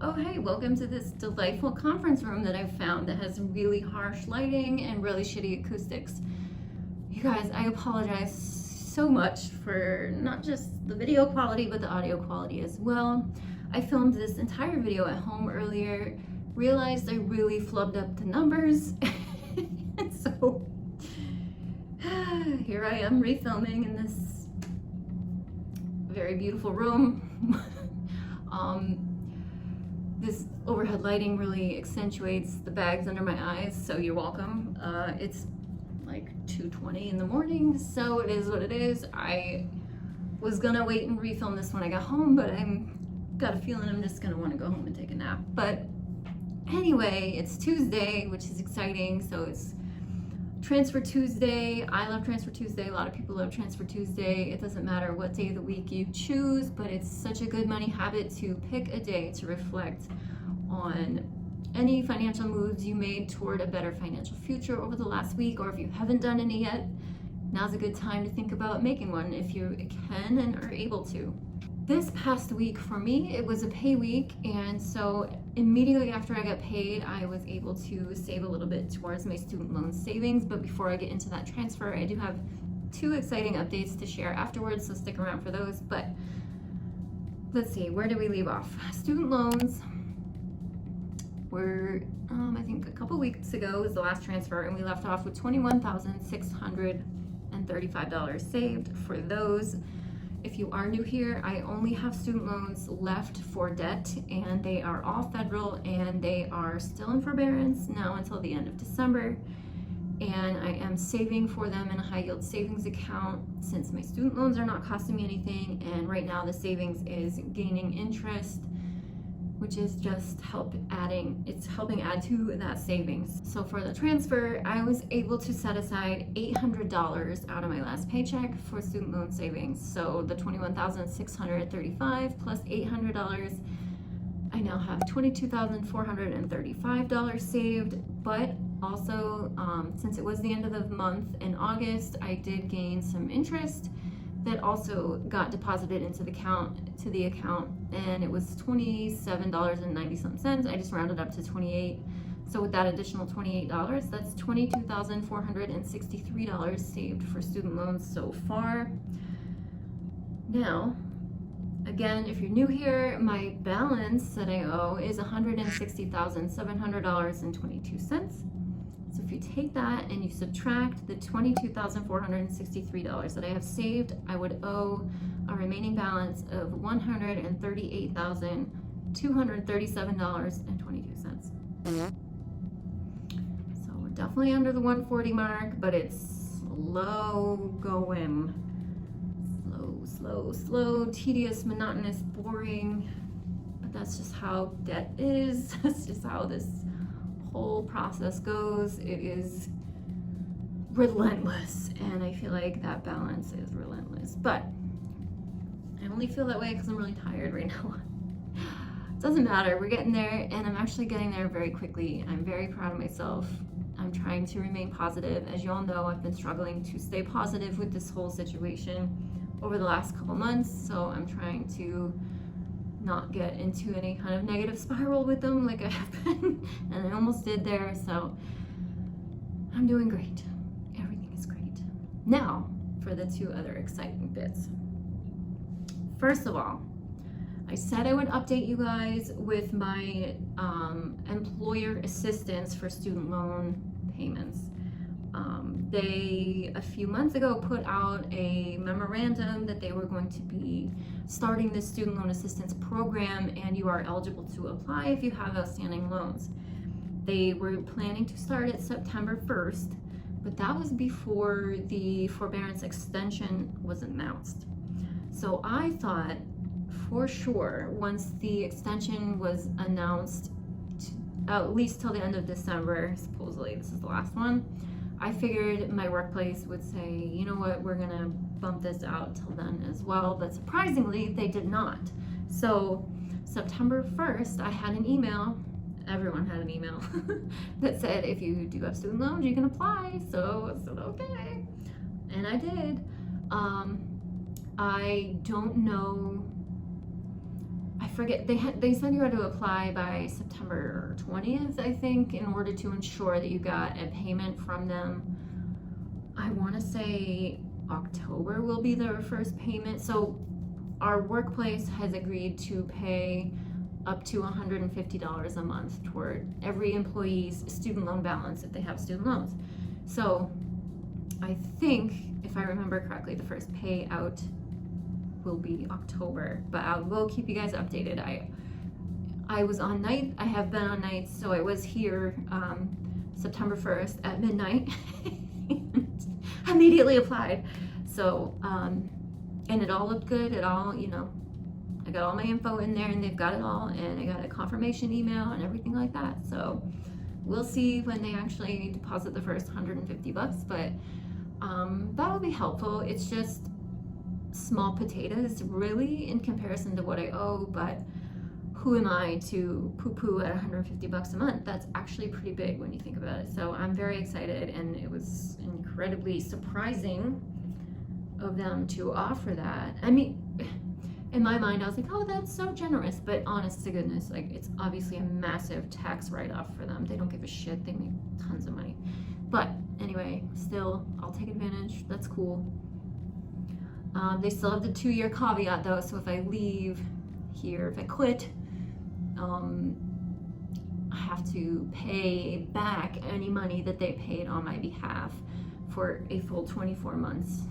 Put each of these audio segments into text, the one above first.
Oh hey, welcome to this delightful conference room that I've found that has really harsh lighting and really shitty acoustics. You guys, I apologize so much for not just the video quality, but the audio quality as well. I filmed this entire video at home earlier, realized I really flubbed up the numbers, and so here I am refilming in this very beautiful room. This overhead lighting really accentuates the bags under my eyes, so you're welcome. It's like 2:20 in the morning, so it is what it is. I was gonna wait and refilm this when I got home, but got a feeling I'm just gonna want to go home and take a nap. But anyway, it's Tuesday, which is exciting. So it's Transfer Tuesday. I love Transfer Tuesday. A lot of people love Transfer Tuesday. It doesn't matter what day of the week you choose, but it's such a good money habit to pick a day to reflect on any financial moves you made toward a better financial future over the last week, or if you haven't done any yet, now's a good time to think about making one if you can and are able to. This past week for me, it was a pay week, and so immediately after I got paid, I was able to save a little bit towards my student loan savings. But before I get into that transfer, I do have two exciting updates to share afterwards, so stick around for those. But let's see, where did we leave off? Student loans were, I think a couple weeks ago was the last transfer, and we left off with $21,635 saved for those. If you are new here, I only have student loans left for debt, and they are all federal, and they are still in forbearance now until the end of December. And I am saving for them in a high yield savings account since my student loans are not costing me anything. And right now the savings is gaining interest, which is just helping add to that savings. So for the transfer, I was able to set aside $800 out of my last paycheck for student loan savings. So the $21,635 plus $800, I now have $22,435 saved. But also, since it was the end of the month in August, I did gain some interest that also got deposited into the account, and it was $27.90. I just rounded up to 28. So with that additional $28, that's $22,463 saved for student loans so far. Now, again, if you're new here, my balance that I owe is $160,700.22. So if you take that and you subtract the $22,463 that I have saved, I would owe a remaining balance of $138,237.22. So we're definitely under the 140 mark, but it's slow going. Slow, tedious, monotonous, boring. But that's just how debt is. That's just how this whole process goes. It is relentless, and I feel like that balance is relentless. But I only feel that way because I'm really tired right now. It doesn't matter, we're getting there, and I'm actually getting there very quickly. I'm very proud of myself. I'm trying to remain positive. As you all know, I've been struggling to stay positive with this whole situation over the last couple months, so I'm trying to not get into any kind of negative spiral with them like I have been, and I almost did there. So I'm doing great. Everything is great. Now for the two other exciting bits. First of all, I said I would update you guys with my employer assistance for student loan payments. They, a few months ago, put out a memorandum that they were going to be starting this student loan assistance program, and you are eligible to apply if you have outstanding loans. They were planning to start it September 1st, but that was before the forbearance extension was announced. So I thought for sure once the extension was announced, at least till the end of December, supposedly this is the last one, I figured my workplace would say, you know what, we're gonna bump this out till then as well. But surprisingly, they did not. So September 1st, I had an email, everyone had an email, that said, if you do have student loans, you can apply. So I said, okay. And I did. I don't know, I forget, they said you had to apply by September 20th, I think, in order to ensure that you got a payment from them. I want to say October will be their first payment. So our workplace has agreed to pay up to $150 a month toward every employee's student loan balance if they have student loans. So I think, if I remember correctly, the first payout will be October, but I will keep you guys updated. I was on night, I have been on nights, so I was here September 1st at midnight and immediately applied. So, and it all looked good. It all, you know, I got all my info in there and they've got it all, and I got a confirmation email and everything like that. So we'll see when they actually deposit the first $150, but that'll be helpful. It's just small potatoes really in comparison to what I owe, but who am I to poo-poo at $150 a month? That's actually pretty big when you think about it. So I'm very excited, and it was incredibly surprising of them to offer that. I mean, in my mind, I was like, oh, that's so generous, but honest to goodness, like, it's obviously a massive tax write-off for them. They don't give a shit. They make tons of money. But anyway, still, I'll take advantage. That's cool. They still have the 2-year caveat though, so if I leave here, if I quit, I have to pay back any money that they paid on my behalf for a full 24 months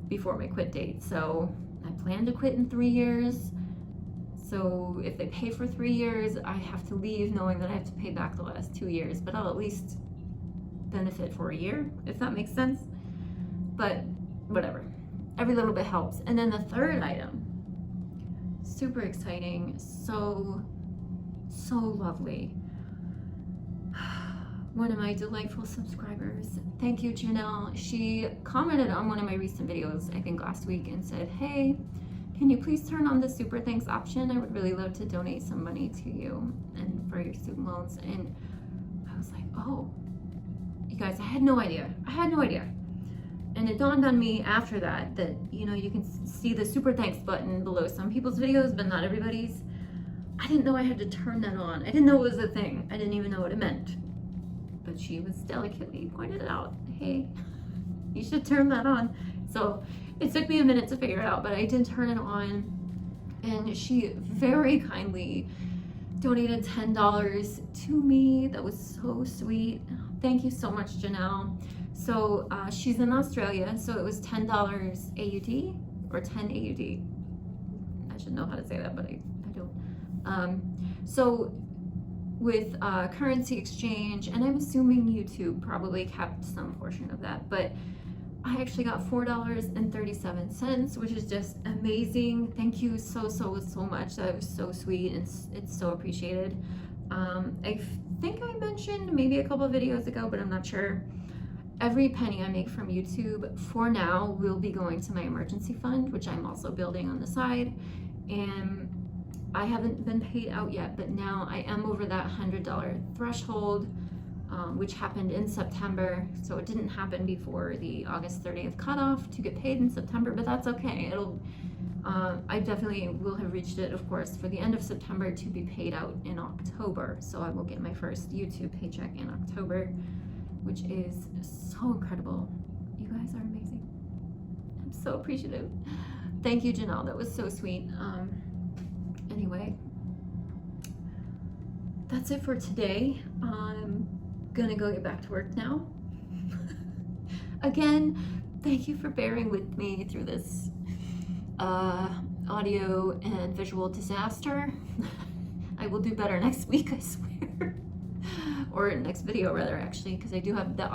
before my quit date. So I plan to quit in 3 years. So if they pay for 3 years, I have to leave knowing that I have to pay back the last 2 years, but I'll at least benefit for a year, if that makes sense. But whatever, every little bit helps. And then the third item, super exciting, so lovely. One of my delightful subscribers, thank you, Janelle. She commented on one of my recent videos, I think last week, and said, hey, can you please turn on the super thanks option? I would really love to donate some money to you and for your student loans. And I was like, oh, you guys, I had no idea. And it dawned on me after that, you know, you can see the super thanks button below some people's videos, but not everybody's. I didn't know I had to turn that on. I didn't know it was a thing. I didn't even know what it meant. But she was delicately pointed it out. Hey, you should turn that on. So it took me a minute to figure it out, but I did turn it on. And she very kindly donated $10 to me. That was so sweet. Thank you so much, Janelle. So she's in Australia, so it was $10 AUD or 10 AUD. I should know how to say that, but I don't. So with currency exchange, and I'm assuming YouTube probably kept some portion of that, but I actually got $4.37, which is just amazing. Thank you so much. That was so sweet, and it's so appreciated. I think I mentioned maybe a couple of videos ago, but I'm not sure. Every penny I make from YouTube for now will be going to my emergency fund, which I'm also building on the side. And I haven't been paid out yet, but now I am over that $100 threshold, which happened in September. So it didn't happen before the August 30th cutoff to get paid in September, but that's okay. I definitely will have reached it, of course, for the end of September to be paid out in October. So I will get my first YouTube paycheck in October, which is so incredible. You guys are amazing. I'm so appreciative. Thank you, Janelle. That was so sweet. Anyway, that's it for today. I'm gonna go get back to work now. Again, thank you for bearing with me through this audio and visual disaster. I will do better next week, I swear. Or next video rather, actually, because I do have the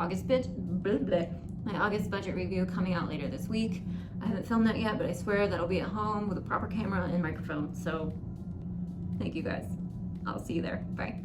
my August budget review coming out later this week. I haven't filmed that yet, but I swear that'll be at home with a proper camera and microphone. So thank you guys. I'll see you there. Bye.